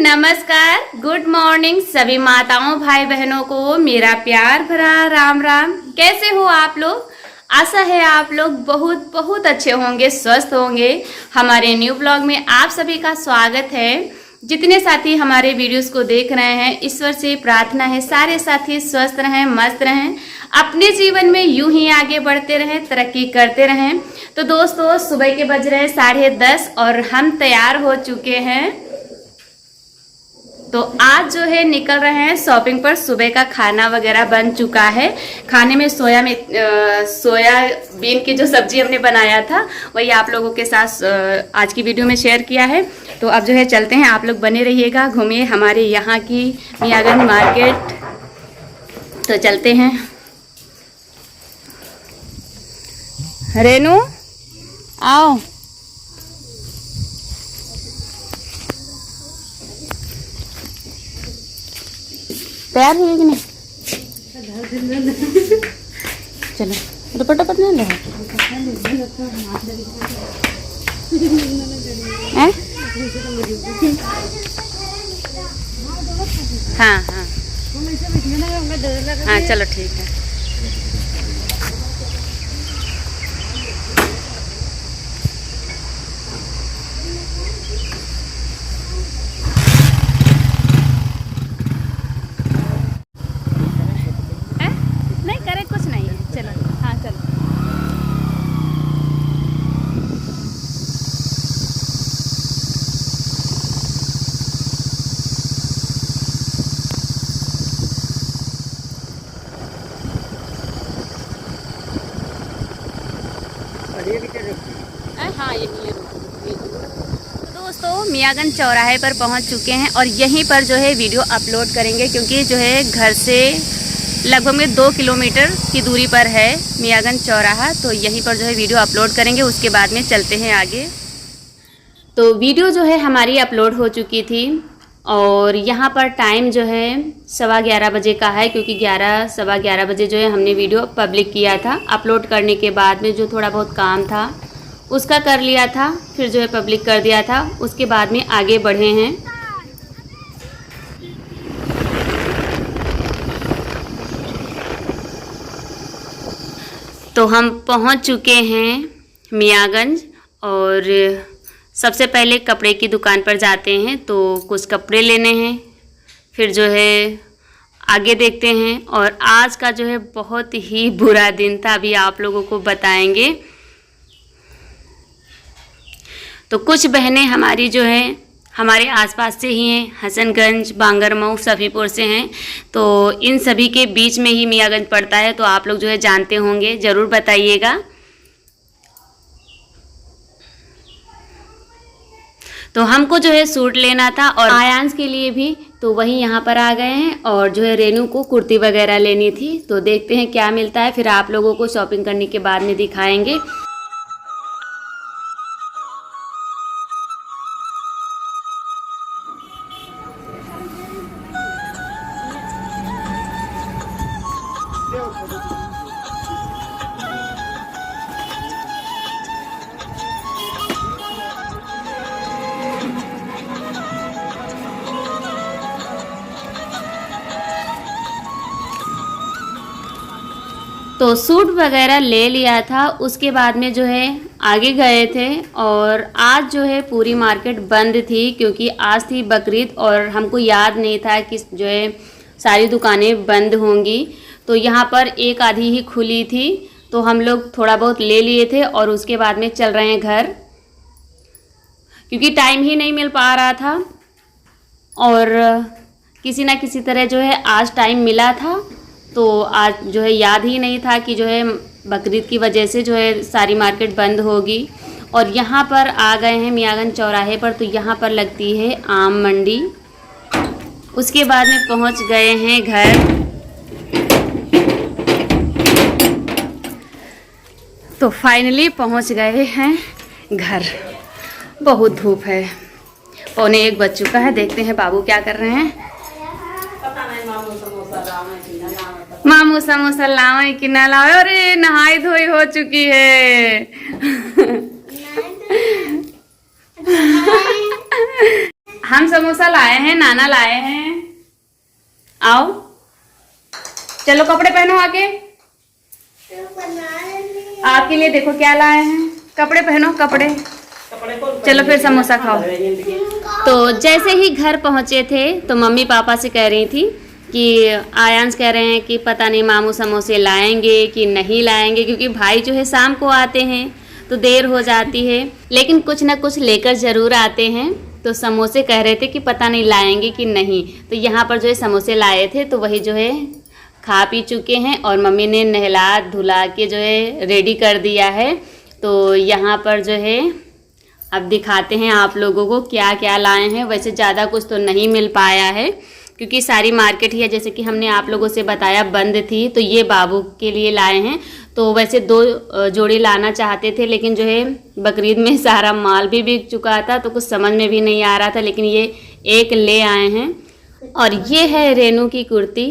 नमस्कार, good morning सभी माताओं भाई बहनों को मेरा प्यार भरा राम राम। कैसे हो आप लोग? आशा है आप लोग बहुत बहुत अच्छे होंगे, स्वस्थ होंगे। हमारे न्यू ब्लॉग में आप सभी का स्वागत है। जितने साथी हमारे वीडियोस को देख रहे हैं, ईश्वर से प्रार्थना है सारे साथी स्वस्थ रहें, मस्त रहें, अपने जीवन में यूं ही आगे बढ़ते रहें, तरक्की करते रहें। तो दोस्तों, सुबह के बज रहे हैं 10:30 और हम तैयार हो चुके हैं। तो आज जो है निकल रहे हैं शॉपिंग पर। सुबह का खाना वगैरह बन चुका है। खाने में सोयाबीन की जो सब्जी हमने बनाया था वही आप लोगों के साथ आज की वीडियो में शेयर किया है। तो अब जो है चलते हैं, आप लोग बने रहिएगा, घूमिए हमारे यहाँ की मियागंज मार्केट। तो चलते हैं। रेनू आओ। तैयार हुई कि नहीं? चलो दुपट्टा पतला ले। हाँ हाँ हाँ, चलो ठीक है। हाँ ये तो दोस्तों, मियागंज चौराहे पर पहुंच चुके हैं और यहीं पर जो है वीडियो अपलोड करेंगे, क्योंकि जो है घर से लगभग में 2 किलोमीटर की दूरी पर है मियागंज चौराहा। तो यहीं पर जो है वीडियो अपलोड करेंगे, उसके बाद में चलते हैं आगे। तो वीडियो जो है हमारी अपलोड हो चुकी थी और यहाँ पर टाइम जो है 11:15 बजे का है, क्योंकि 11 बजे जो है हमने वीडियो पब्लिक किया था। अपलोड करने के बाद में जो थोड़ा बहुत काम था उसका कर लिया था, फिर जो है पब्लिक कर दिया था, उसके बाद में आगे बढ़े हैं। तो हम पहुंच चुके हैं मियागंज और सबसे पहले कपड़े की दुकान पर जाते हैं। तो कुछ कपड़े लेने हैं, फिर जो है आगे देखते हैं। और आज का जो है बहुत ही बुरा दिन था, अभी आप लोगों को बताएंगे। तो कुछ बहनें हमारी जो है हमारे आसपास से ही हैं, हसनगंज, बांगरमऊ, सफ़ीपुर से हैं। तो इन सभी के बीच में ही मियागंज पड़ता है, तो आप लोग जो है जानते होंगे, ज़रूर बताइएगा। तो हमको जो है सूट लेना था और आयांश के लिए भी, तो वही यहाँ पर आ गए हैं। और जो है रेनू को कुर्ती वगैरह लेनी थी, तो देखते हैं क्या मिलता है, फिर आप लोगों को शॉपिंग करने के बाद में दिखाएंगे। तो सूट वगैरह ले लिया था, उसके बाद में जो है आगे गए थे। और आज जो है पूरी मार्केट बंद थी, क्योंकि आज थी बकरीद और हमको याद नहीं था कि जो है सारी दुकानें बंद होंगी। तो यहाँ पर एक आधी ही खुली थी, तो हम लोग थोड़ा बहुत ले लिए थे और उसके बाद में चल रहे हैं घर, क्योंकि टाइम ही नहीं मिल पा रहा था। और किसी ना किसी तरह जो है आज टाइम मिला था, तो आज जो है याद ही नहीं था कि जो है बकरीद की वजह से जो है सारी मार्केट बंद होगी। और यहाँ पर आ गए हैं मियागंज चौराहे पर, तो यहाँ पर लगती है आम मंडी। उसके बाद में पहुँच गए हैं घर। तो फाइनली पहुँच गए हैं घर। बहुत धूप है, 1:15 बज चुका है। देखते हैं बाबू क्या कर रहे हैं। मामू समोसा लावे कि ना लावे? अरे नहाई धोई हो चुकी है। हम समोसा लाए हैं, नाना लाए हैं। आओ चलो कपड़े पहनो आके। आपके लिए देखो क्या लाए हैं, कपड़े पहनो कपड़े। चलो फिर समोसा खाओ। तो जैसे ही घर पहुंचे थे तो मम्मी पापा से कह रही थी कि आयांश कह रहे हैं कि पता नहीं मामू समोसे लाएंगे कि नहीं लाएंगे, क्योंकि भाई जो है शाम को आते हैं तो देर हो जाती है, लेकिन कुछ ना कुछ लेकर ज़रूर आते हैं। तो समोसे कह रहे थे कि पता नहीं लाएंगे कि नहीं। तो यहाँ पर जो है समोसे लाए थे तो वही जो है खा पी चुके हैं और मम्मी ने नहला धुला के जो है रेडी कर दिया है। तो यहाँ पर जो है अब दिखाते हैं आप लोगों को क्या क्या लाए हैं। वैसे ज़्यादा कुछ तो नहीं मिल पाया है क्योंकि सारी मार्केट ही है, जैसे कि हमने आप लोगों से बताया बंद थी। तो ये बाबू के लिए लाए हैं। तो वैसे 2 जोड़ी लाना चाहते थे, लेकिन जो है बकरीद में सारा माल भी बिक चुका था तो कुछ समझ में भी नहीं आ रहा था, लेकिन ये एक ले आए हैं। और ये है रेनू की कुर्ती।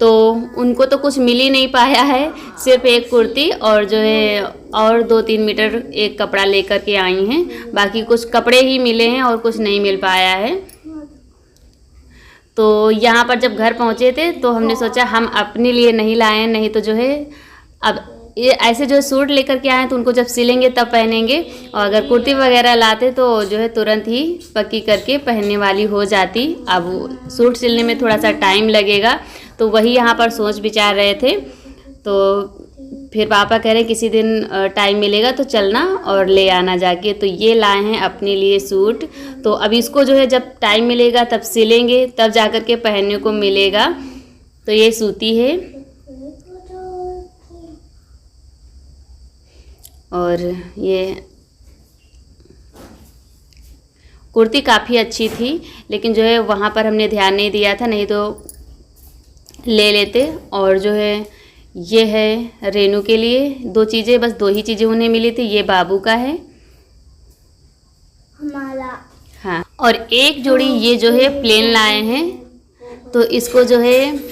तो उनको तो कुछ मिल ही नहीं पाया है, सिर्फ एक कुर्ती और जो है और 2-3 मीटर एक कपड़ा लेकर के आई हैं। बाकी कुछ कपड़े ही मिले हैं और कुछ नहीं मिल पाया है। तो यहाँ पर जब घर पहुँचे थे तो हमने सोचा हम अपने लिए नहीं लाए, नहीं तो जो है अब ये ऐसे जो सूट लेकर के आए तो उनको जब सिलेंगे तब पहनेंगे, और अगर कुर्ती वगैरह लाते तो जो है तुरंत ही पक्की करके पहनने वाली हो जाती। अब सूट सिलने में थोड़ा सा टाइम लगेगा, तो वही यहाँ पर सोच विचार रहे थे। तो फिर पापा कह रहे किसी दिन टाइम मिलेगा तो चलना और ले आना जाके। तो ये लाए हैं अपने लिए सूट। तो अब इसको जो है जब टाइम मिलेगा तब सिलेंगे, तब जा कर के पहनने को मिलेगा। तो ये सूती है और ये कुर्ती काफ़ी अच्छी थी, लेकिन जो है वहाँ पर हमने ध्यान नहीं दिया था, नहीं तो ले लेते। और जो है ये है रेनू के लिए 2 चीज़ें, बस 2 ही चीज़ें उन्हें मिली थी। ये बाबू का है हमारा, हाँ। और एक जोड़ी ये जो है प्लेन लाए हैं, तो इसको जो है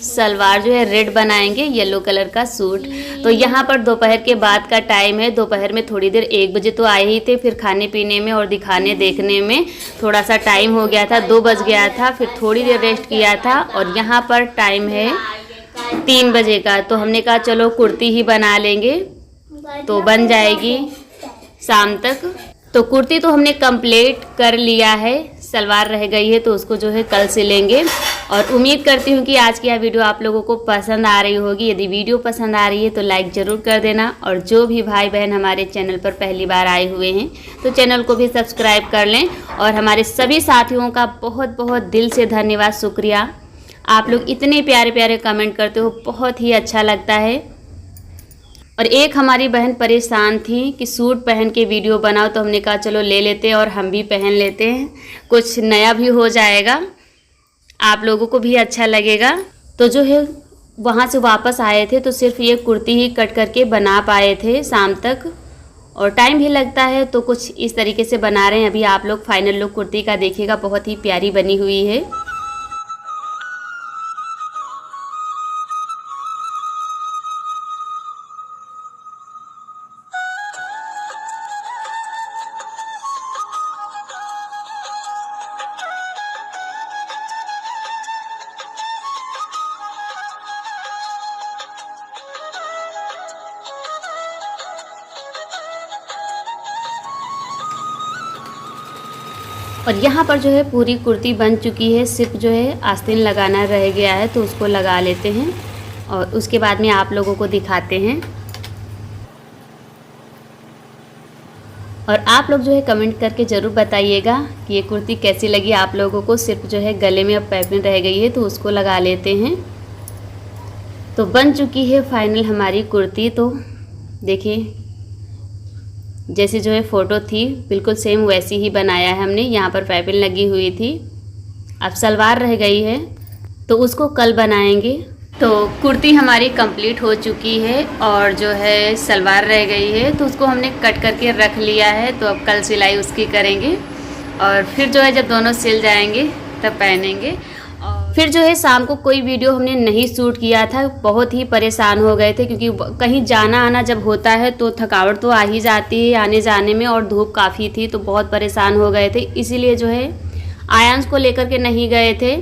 सलवार जो है रेड बनाएंगे, येलो कलर का सूट। तो यहाँ पर दोपहर के बाद का टाइम है। दोपहर में थोड़ी देर 1 बजे तो आए ही थे, फिर खाने पीने में और दिखाने देखने में थोड़ा सा टाइम हो गया था, 2 बज गया था। फिर थोड़ी देर रेस्ट किया था और यहाँ पर टाइम है 3 बजे का। तो हमने कहा चलो कुर्ती ही बना लेंगे, तो बन जाएगी शाम तक। तो कुर्ती तो हमने कंप्लीट कर लिया है, सलवार रह गई है तो उसको जो है कल सिलेंगे। और उम्मीद करती हूँ कि आज की यह वीडियो आप लोगों को पसंद आ रही होगी। यदि वीडियो पसंद आ रही है तो लाइक ज़रूर कर देना, और जो भी भाई बहन हमारे चैनल पर पहली बार आए हुए हैं तो चैनल को भी सब्सक्राइब कर लें। और हमारे सभी साथियों का बहुत बहुत दिल से धन्यवाद, शुक्रिया। आप लोग इतने प्यारे प्यारे कमेंट करते हो, बहुत ही अच्छा लगता है। और एक हमारी बहन परेशान थी कि सूट पहन के वीडियो बनाओ, तो हमने कहा चलो ले लेते हैं और हम भी पहन लेते हैं, कुछ नया भी हो जाएगा, आप लोगों को भी अच्छा लगेगा। तो जो है वहाँ से वापस आए थे तो सिर्फ ये कुर्ती ही कट करके बना पाए थे शाम तक, और टाइम भी लगता है तो कुछ इस तरीके से बना रहे हैं। अभी आप लोग फाइनल लुक कुर्ती का देखिएगा, बहुत ही प्यारी बनी हुई है। और यहाँ पर जो है पूरी कुर्ती बन चुकी है, सिर्फ जो है आस्तीन लगाना रह गया है, तो उसको लगा लेते हैं और उसके बाद में आप लोगों को दिखाते हैं। और आप लोग जो है कमेंट करके ज़रूर बताइएगा कि ये कुर्ती कैसी लगी आप लोगों को। सिर्फ जो है गले में अब पाइपिंग रह गई है तो उसको लगा लेते हैं। तो बन चुकी है फाइनल हमारी कुर्ती। तो देखिए जैसे जो है फ़ोटो थी बिल्कुल सेम वैसी ही बनाया है हमने। यहाँ पर पाइपिंग लगी हुई थी, अब सलवार रह गई है तो उसको कल बनाएंगे। तो कुर्ती हमारी कंप्लीट हो चुकी है और जो है सलवार रह गई है, तो उसको हमने कट करके रख लिया है। तो अब कल सिलाई उसकी करेंगे और फिर जो है जब दोनों सिल जाएंगे तब पहनेंगे। और फिर जो है शाम को कोई वीडियो हमने नहीं शूट किया था, बहुत ही परेशान हो गए थे क्योंकि कहीं जाना आना जब होता है तो थकावट तो आ ही जाती है आने जाने में, और धूप काफ़ी थी तो बहुत परेशान हो गए थे। इसीलिए जो है आयांश को लेकर के नहीं गए थे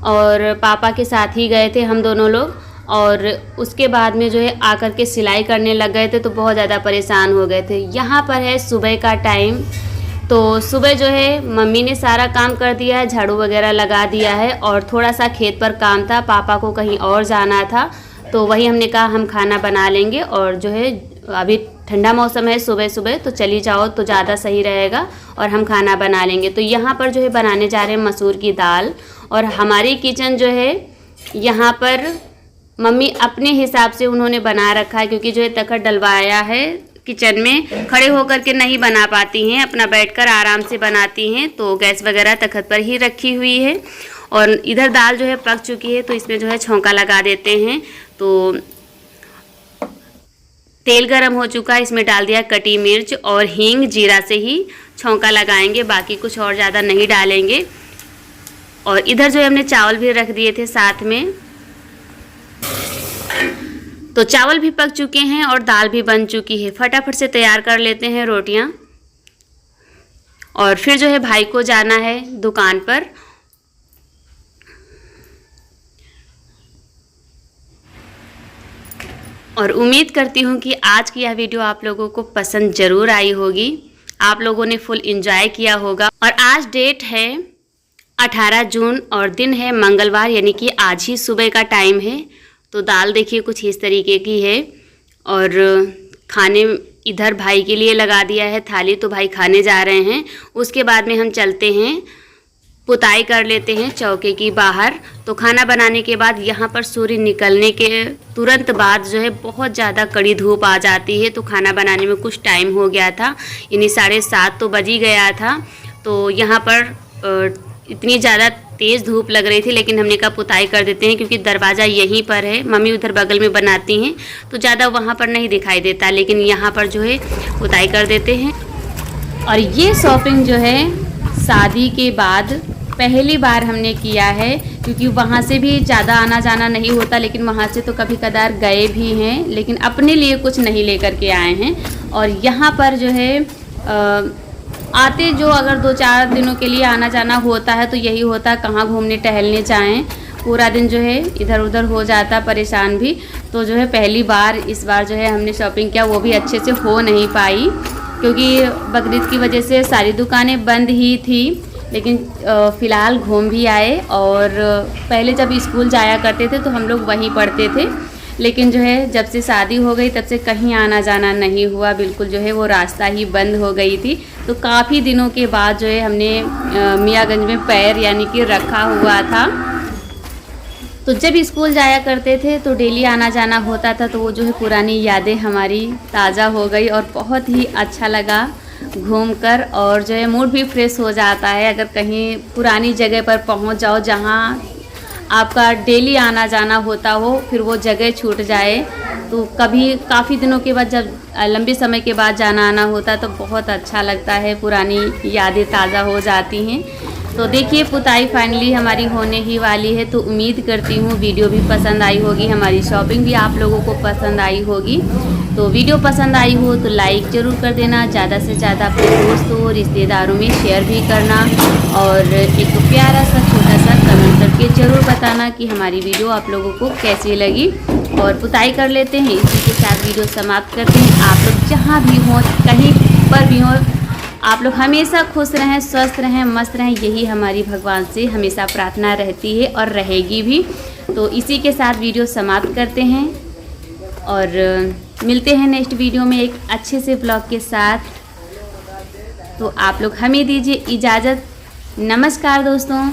और पापा के साथ ही गए थे हम दोनों लोग। और उसके बाद में जो है आकर के सिलाई करने लग गए थे तो बहुत ज़्यादा परेशान हो गए थे। यहाँ पर है सुबह का टाइम, तो सुबह जो है मम्मी ने सारा काम कर दिया है, झाड़ू वगैरह लगा दिया है और थोड़ा सा खेत पर काम था, पापा को कहीं और जाना था तो वही हमने कहा हम खाना बना लेंगे। और जो है अभी ठंडा मौसम है, सुबह सुबह तो चली जाओ तो ज़्यादा सही रहेगा और हम खाना बना लेंगे। तो यहाँ पर जो है बनाने जा रहे हैं मसूर की दाल। और हमारी किचन जो है यहाँ पर मम्मी अपने हिसाब से उन्होंने बना रखा है, क्योंकि जो है तखत डलवाया है किचन में, खड़े होकर के नहीं बना पाती हैं, अपना बैठकर आराम से बनाती हैं, तो गैस वगैरह तखत पर ही रखी हुई है। और इधर दाल जो है पक चुकी है तो इसमें जो है छौंका लगा देते हैं। तो तेल गरम हो चुका है, इसमें डाल दिया कटी मिर्च और हींग जीरा से ही छौंका लगाएंगे, बाकी कुछ और ज़्यादा नहीं डालेंगे। और इधर जो है हमने चावल भी रख दिए थे साथ में, तो चावल भी पक चुके हैं और दाल भी बन चुकी है। फटाफट से तैयार कर लेते हैं रोटियां। और फिर जो है भाई को जाना है दुकान पर। और उम्मीद करती हूँ कि आज की यह वीडियो आप लोगों को पसंद ज़रूर आई होगी, आप लोगों ने फुल एंजॉय किया होगा। और आज डेट है 18 जून और दिन है मंगलवार, यानी कि आज ही सुबह का टाइम है। तो दाल देखिए कुछ इस तरीके की है और खाने इधर भाई के लिए लगा दिया है थाली, तो भाई खाने जा रहे हैं। उसके बाद में हम चलते हैं पुताई कर लेते हैं चौके की बाहर। तो खाना बनाने के बाद यहाँ पर सूर्य निकलने के तुरंत बाद जो है बहुत ज़्यादा कड़ी धूप आ जाती है, तो खाना बनाने में कुछ टाइम हो गया था, यानी 7:30 तो बज ही गया था। तो यहाँ पर इतनी ज़्यादा तेज़ धूप लग रही थी, लेकिन हमने कहा पुताई कर देते हैं क्योंकि दरवाज़ा यहीं पर है, मम्मी उधर बगल में बनाती हैं तो ज़्यादा वहाँ पर नहीं दिखाई देता, लेकिन यहाँ पर जो है पुताई कर देते हैं। और ये शॉपिंग जो है शादी के बाद पहली बार हमने किया है, क्योंकि वहाँ से भी ज़्यादा आना जाना नहीं होता, लेकिन वहाँ से तो कभी कदार गए भी हैं, लेकिन अपने लिए कुछ नहीं लेकर के आए हैं। और यहाँ पर जो है आते जो अगर 2-4 दिनों के लिए आना जाना होता है तो यही होता है कहाँ घूमने टहलने जाएं, पूरा दिन जो है इधर उधर हो जाता, परेशान भी। तो जो है पहली बार इस बार जो है हमने शॉपिंग किया, वो भी अच्छे से हो नहीं पाई क्योंकि बकरीद की वजह से सारी दुकानें बंद ही थी। लेकिन फ़िलहाल घूम भी आए। और पहले जब स्कूल जाया करते थे तो हम लोग वहीं पढ़ते थे, लेकिन जो है जब से शादी हो गई तब से कहीं आना जाना नहीं हुआ, बिल्कुल जो है वो रास्ता ही बंद हो गई थी। तो काफ़ी दिनों के बाद जो है हमने मियाँगंज में पैर यानी कि रखा हुआ था। तो जब स्कूल जाया करते थे तो डेली आना जाना होता था, तो वो जो है पुरानी यादें हमारी ताज़ा हो गई और बहुत ही अच्छा लगा घूमकर। और जो है मूड भी फ्रेश हो जाता है अगर कहीं पुरानी जगह पर पहुंच जाओ जहां आपका डेली आना जाना होता हो, फिर वो जगह छूट जाए। तो कभी काफ़ी दिनों के बाद जब लंबे समय के बाद जाना आना होता तो बहुत अच्छा लगता है, पुरानी यादें ताज़ा हो जाती हैं। तो देखिए पुताई फाइनली हमारी होने ही वाली है। तो उम्मीद करती हूँ वीडियो भी पसंद आई होगी, हमारी शॉपिंग भी आप लोगों को पसंद आई होगी। तो वीडियो पसंद आई हो तो लाइक ज़रूर कर देना, ज़्यादा से ज़्यादा अपने दोस्तों रिश्तेदारों में शेयर भी करना और एक प्यारा सा छोटा सा कमेंट करके ज़रूर बताना कि हमारी वीडियो आप लोगों को कैसी लगी। और पुताई कर लेते हैं, इसी के साथ वीडियो समाप्त करते हैं। आप लोग जहाँ भी हों, कहीं पर भी हों, आप लोग हमेशा खुश रहें, स्वस्थ रहें, मस्त रहें, यही हमारी भगवान से हमेशा प्रार्थना रहती है और रहेगी भी। तो इसी के साथ वीडियो समाप्त करते हैं और मिलते हैं नेक्स्ट वीडियो में एक अच्छे से ब्लॉग के साथ। तो आप लोग हमें दीजिए इजाज़त। नमस्कार दोस्तों।